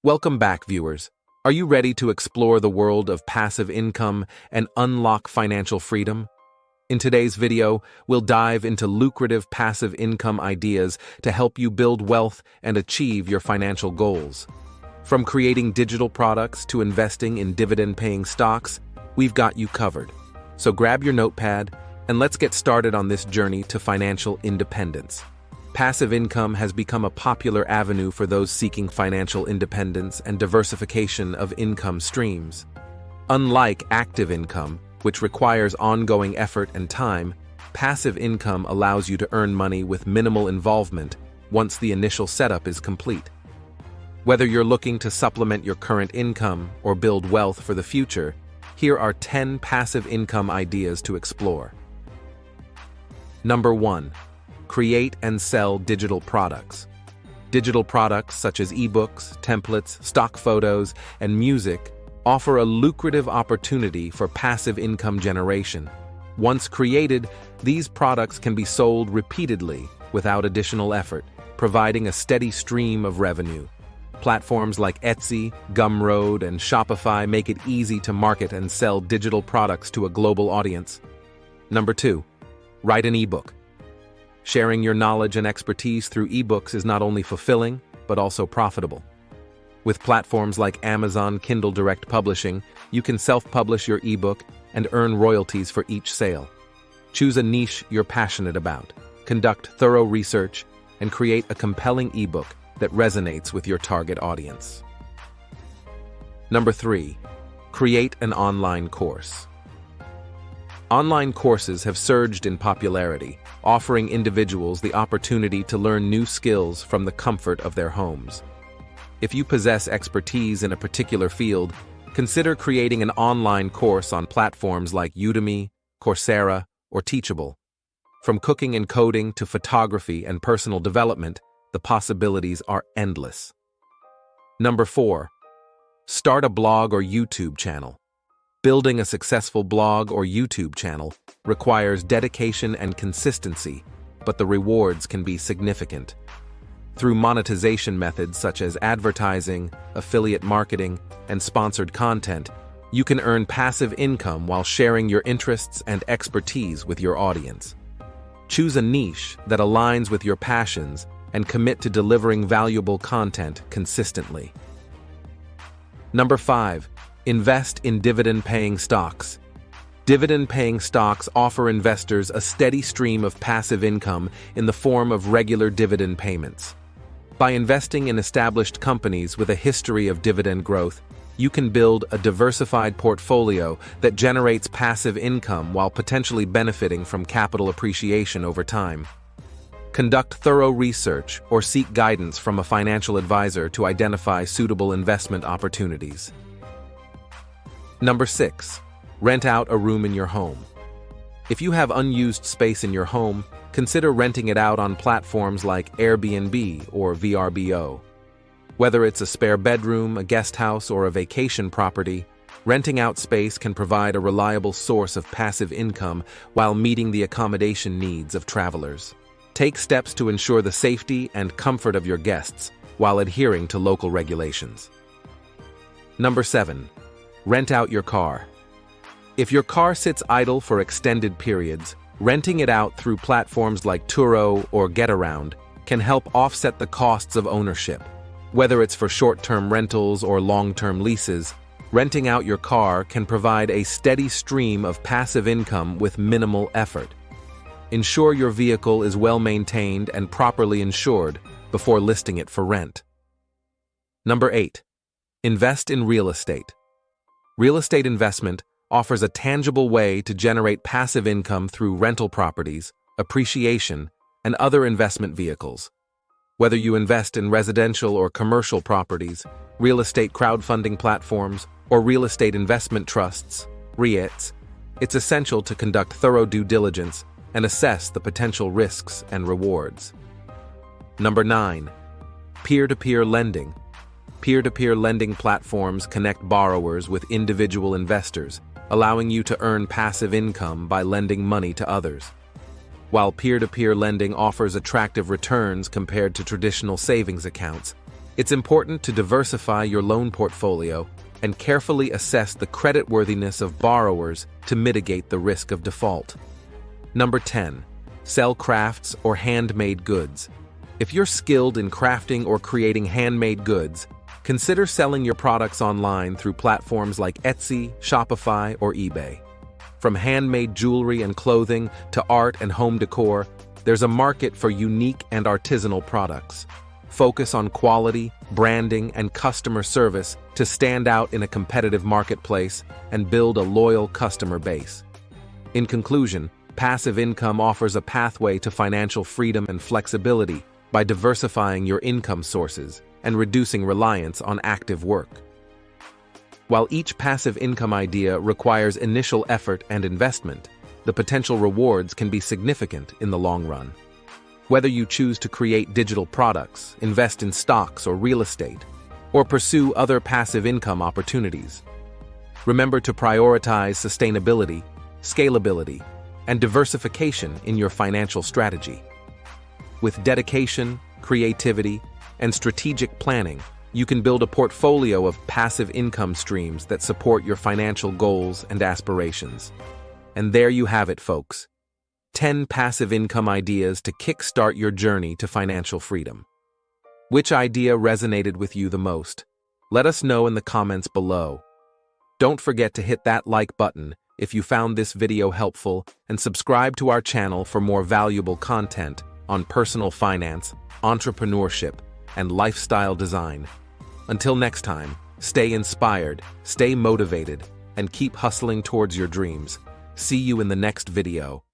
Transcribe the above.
Welcome back, viewers. Are you ready to explore the world of passive income and unlock financial freedom? In today's video, we'll dive into lucrative passive income ideas to help you build wealth and achieve your financial goals. From creating digital products to investing in dividend-paying stocks, we've got you covered. So grab your notepad and let's get started on this journey to financial independence. Passive income has become a popular avenue for those seeking financial independence and diversification of income streams. Unlike active income, which requires ongoing effort and time, passive income allows you to earn money with minimal involvement once the initial setup is complete. Whether you're looking to supplement your current income or build wealth for the future, here are 10 passive income ideas to explore. Number 1. Create and sell digital products. Digital products such as ebooks, templates, stock photos, and music offer a lucrative opportunity for passive income generation. Once created, these products can be sold repeatedly without additional effort, providing a steady stream of revenue. Platforms like Etsy, Gumroad, and Shopify make it easy to market and sell digital products to a global audience. Number 2. Write an ebook. Sharing your knowledge and expertise through ebooks is not only fulfilling, but also profitable. With platforms like Amazon Kindle Direct Publishing, you can self-publish your ebook and earn royalties for each sale. Choose a niche you're passionate about, conduct thorough research, and create a compelling ebook that resonates with your target audience. Number 3. Create an online course. Online courses have surged in popularity, offering individuals the opportunity to learn new skills from the comfort of their homes. If you possess expertise in a particular field, consider creating an online course on platforms like Udemy, Coursera, or Teachable. From cooking and coding to photography and personal development, the possibilities are endless. Number 4. Start a blog or YouTube channel. Building a successful blog or YouTube channel requires dedication and consistency, but the rewards can be significant. Through monetization methods such as advertising, affiliate marketing, and sponsored content, you can earn passive income while sharing your interests and expertise with your audience. Choose a niche that aligns with your passions and commit to delivering valuable content consistently. Number 5. Invest in dividend-paying stocks. Dividend-paying stocks offer investors a steady stream of passive income in the form of regular dividend payments. By investing in established companies with a history of dividend growth, you can build a diversified portfolio that generates passive income while potentially benefiting from capital appreciation over time. Conduct thorough research or seek guidance from a financial advisor to identify suitable investment opportunities. Number 6. Rent out a room in your home. If you have unused space in your home, consider renting it out on platforms like Airbnb or VRBO. Whether it's a spare bedroom, a guest house, or a vacation property, renting out space can provide a reliable source of passive income while meeting the accommodation needs of travelers. Take steps to ensure the safety and comfort of your guests while adhering to local regulations. Number 7. Rent out your car. If your car sits idle for extended periods, renting it out through platforms like Turo or Getaround can help offset the costs of ownership. Whether it's for short-term rentals or long-term leases, renting out your car can provide a steady stream of passive income with minimal effort. Ensure your vehicle is well maintained and properly insured before listing it for rent. Number 8. Invest in real estate. Real estate investment offers a tangible way to generate passive income through rental properties, appreciation, and other investment vehicles. Whether you invest in residential or commercial properties, real estate crowdfunding platforms, or real estate investment trusts, REITs, it's essential to conduct thorough due diligence and assess the potential risks and rewards. Number 9. Peer-to-peer lending. Peer-to-peer lending platforms connect borrowers with individual investors, allowing you to earn passive income by lending money to others. While peer-to-peer lending offers attractive returns compared to traditional savings accounts, It's important to diversify your loan portfolio and carefully assess the creditworthiness of borrowers to mitigate the risk of default. Number 10. Sell crafts or handmade goods. If you're skilled in crafting or creating handmade goods, consider selling your products online through platforms like Etsy, Shopify, or eBay. From handmade jewelry and clothing to art and home decor, there's a market for unique and artisanal products. Focus on quality, branding, and customer service to stand out in a competitive marketplace and build a loyal customer base. In conclusion, passive income offers a pathway to financial freedom and flexibility by diversifying your income sources and reducing reliance on active work. While each passive income idea requires initial effort and investment, the potential rewards can be significant in the long run. Whether you choose to create digital products, invest in stocks or real estate, or pursue other passive income opportunities, remember to prioritize sustainability, scalability, and diversification in your financial strategy. With dedication, creativity, and strategic planning, you can build a portfolio of passive income streams that support your financial goals and aspirations. And there you have it, folks. 10 passive income ideas to kickstart your journey to financial freedom. Which idea resonated with you the most? Let us know in the comments below. Don't forget to hit that like button if you found this video helpful and subscribe to our channel for more valuable content on personal finance, entrepreneurship, and lifestyle design. Until next time, stay inspired, stay motivated, and keep hustling towards your dreams. See you in the next video.